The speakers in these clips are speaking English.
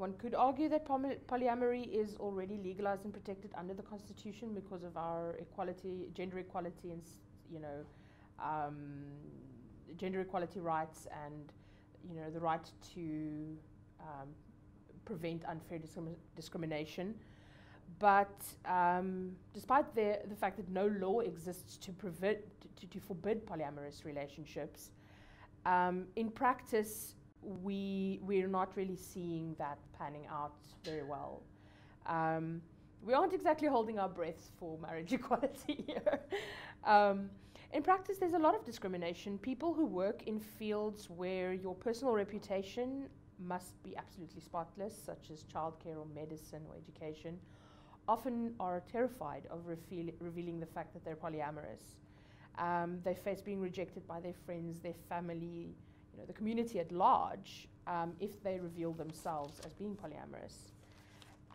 one could argue that polyamory is already legalized and protected under the Constitution because of our equality, gender equality, and gender equality rights, and the right to prevent unfair discrimination. But despite the fact that no law exists to forbid polyamorous relationships, in practice, we're not really seeing that panning out very well. We aren't exactly holding our breaths for marriage equality here. In practice, there's a lot of discrimination. People who work in fields where your personal reputation must be absolutely spotless, such as childcare or medicine or education, often are terrified of revealing the fact that they're polyamorous. They face being rejected by their friends, their family, the community at large, if they reveal themselves as being polyamorous.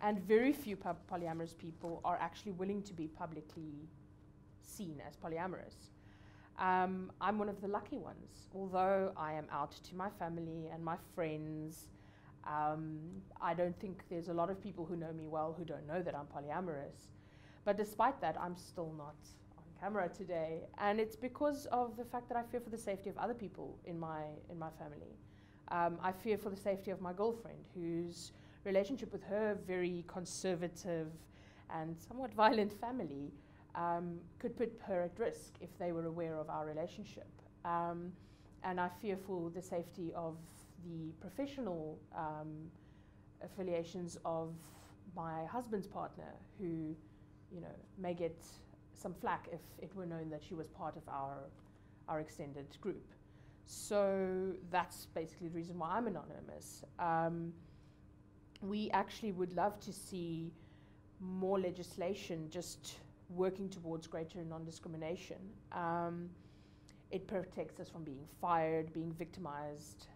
And very few polyamorous people are actually willing to be publicly seen as polyamorous. I'm one of the lucky ones. Although I am out to my family and my friends, I don't think there's a lot of people who know me well who don't know that I'm polyamorous. But despite that, I'm still not on camera today. And it's because of the fact that I fear for the safety of other people in my family. I fear for the safety of my girlfriend, whose relationship with her very conservative and somewhat violent family could put her at risk if they were aware of our relationship. And I fear for the safety of the professional affiliations of my husband's partner, who, may get some flack if it were known that she was part of our extended group. So that's basically the reason why I'm anonymous. We actually would love to see more legislation just working towards greater non-discrimination. It protects us from being fired, being victimized,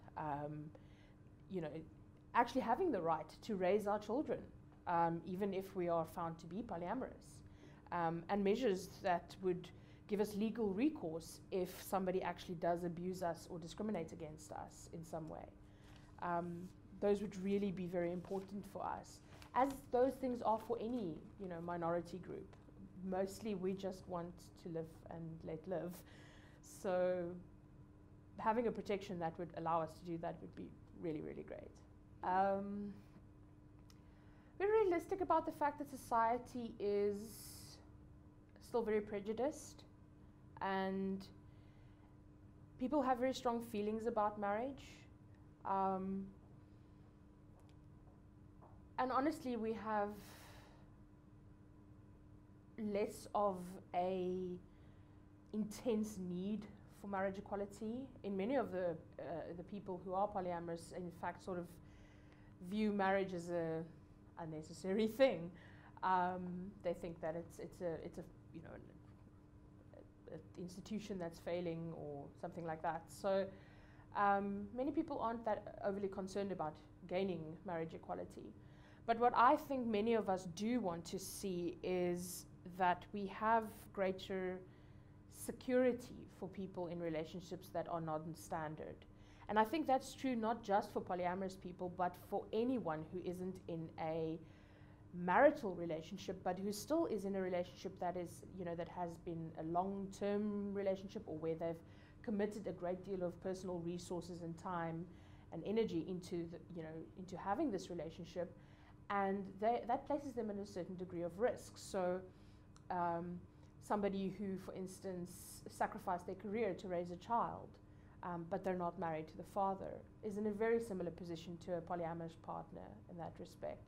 actually having the right to raise our children, even if we are found to be polyamorous, and measures that would give us legal recourse if somebody actually does abuse us or discriminate against us in some way. Those would really be very important for us, as those things are for any, minority group. Mostly we just want to live and let live. So having a protection that would allow us to do that would be really, really great. We're realistic about the fact that society is still very prejudiced, and people have very strong feelings about marriage. And honestly, we have less of a intense need for marriage equality. In many of the people who are polyamorous, in fact, sort of view marriage as a unnecessary thing. They think that it's a an institution that's failing or something like that. So many people aren't that overly concerned about gaining marriage equality. But what I think many of us do want to see is that we have greater security for people in relationships that are non-standard. And I think that's true not just for polyamorous people, but for anyone who isn't in a marital relationship, but who still is in a relationship that is, that has been a long-term relationship, or where they've committed a great deal of personal resources and time and energy into into having this relationship, and that places them in a certain degree of risk. So somebody who, for instance, sacrificed their career to raise a child, but they're not married to the father, is in a very similar position to a polyamorous partner in that respect.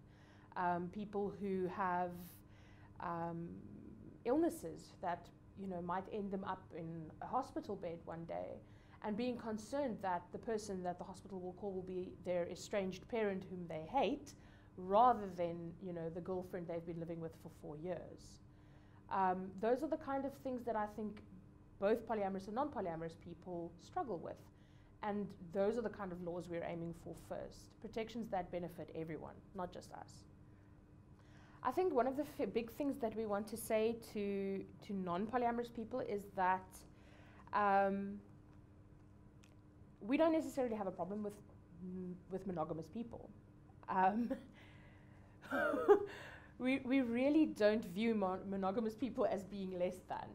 People who have illnesses that might end them up in a hospital bed one day, and being concerned that the person that the hospital will call will be their estranged parent whom they hate, rather than the girlfriend they've been living with for 4 years. Those are the kind of things that I think both polyamorous and non-polyamorous people struggle with. And those are the kind of laws we're aiming for first. Protections that benefit everyone, not just us. I think one of the big things that we want to say to non-polyamorous people is that we don't necessarily have a problem with monogamous people. Um, we really don't view monogamous people as being less than.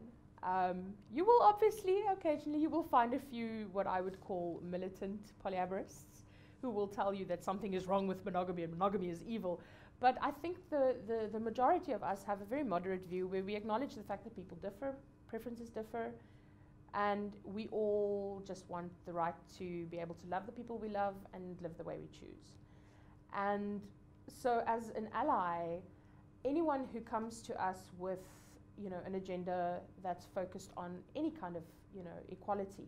You will obviously, occasionally, you will find a few what I would call militant polyamorists who will tell you that something is wrong with monogamy and monogamy is evil. But I think the majority of us have a very moderate view where we acknowledge the fact that people differ, preferences differ, and we all just want the right to be able to love the people we love and live the way we choose. And so as an ally, anyone who comes to us with, an agenda that's focused on any kind of, equality,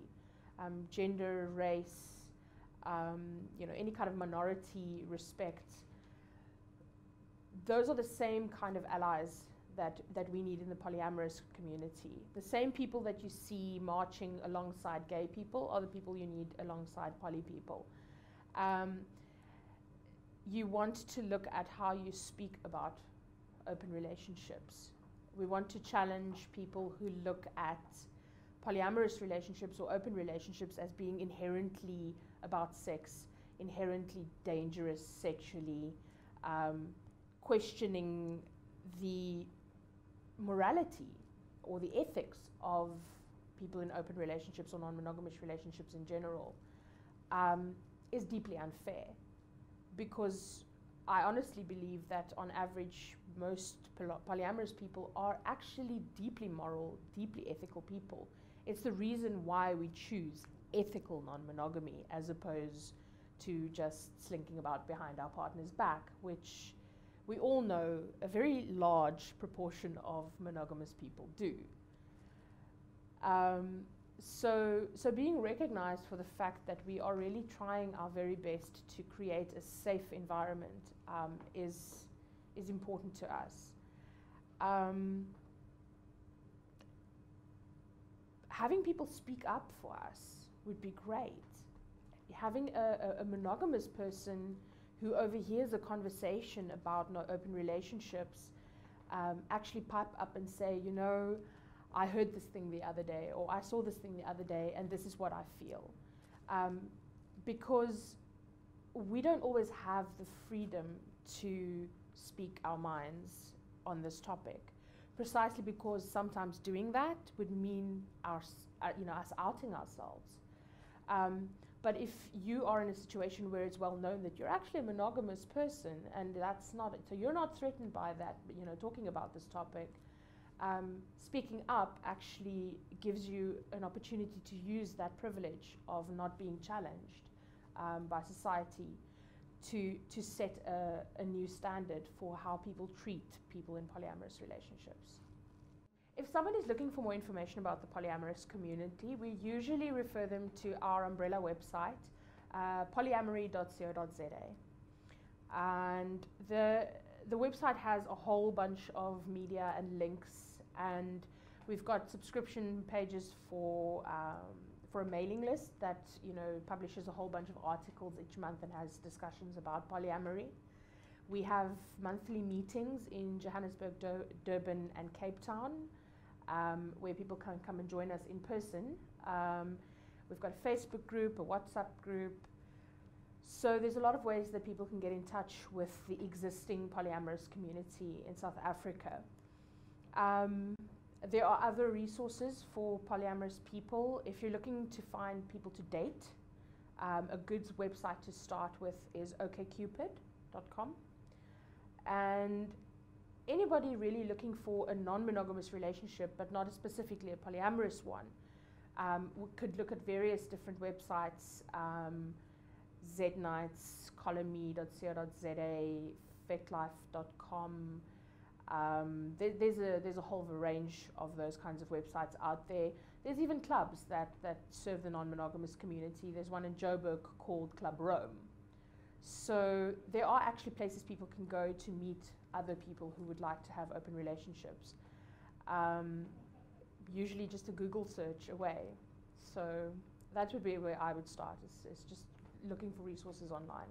gender, race, any kind of minority respect, those are the same kind of allies that we need in the polyamorous community. The same people that you see marching alongside gay people are the people you need alongside poly people. You want to look at how you speak about open relationships. We want to challenge people who look at polyamorous relationships or open relationships as being inherently about sex, inherently dangerous sexually, questioning the morality or the ethics of people in open relationships or non-monogamous relationships in general, is deeply unfair. Because I honestly believe that on average, most polyamorous people are actually deeply moral, deeply ethical people. It's the reason why we choose ethical non-monogamy as opposed to just slinking about behind our partner's back, which we all know a very large proportion of monogamous people do. So being recognized for the fact that we are really trying our very best to create a safe environment is important to us. Having people speak up for us would be great. Having a monogamous person who overhears a conversation about open relationships actually pipe up and say, I heard this thing the other day, or I saw this thing the other day, and this is what I feel. Because we don't always have the freedom to speak our minds on this topic, precisely because sometimes doing that would mean us outing ourselves. But if you are in a situation where it's well known that you're actually a monogamous person and that's not it, so you're not threatened by that, talking about this topic, speaking up actually gives you an opportunity to use that privilege of not being challenged by society to set a new standard for how people treat people in polyamorous relationships. If someone is looking for more information about the polyamorous community, we usually refer them to our umbrella website, polyamory.co.za. And the website has a whole bunch of media and links, and we've got subscription pages for a mailing list that publishes a whole bunch of articles each month and has discussions about polyamory. We have monthly meetings in Johannesburg, Durban, and Cape Town, where people can come and join us in person. We've got a Facebook group, a WhatsApp group. So there's a lot of ways that people can get in touch with the existing polyamorous community in South Africa. There are other resources for polyamorous people. If you're looking to find people to date, a good website to start with is okcupid.com. And anybody really looking for a non-monogamous relationship, but not specifically a polyamorous one, could look at various different websites, Znights, column.co.za, fetlife.com. There's a whole range of those kinds of websites out there. There's even clubs that serve the non-monogamous community. There's one in Joburg called Club Rome. So there are actually places people can go to meet other people who would like to have open relationships. Usually just a Google search away. So that would be where I would start, is just looking for resources online.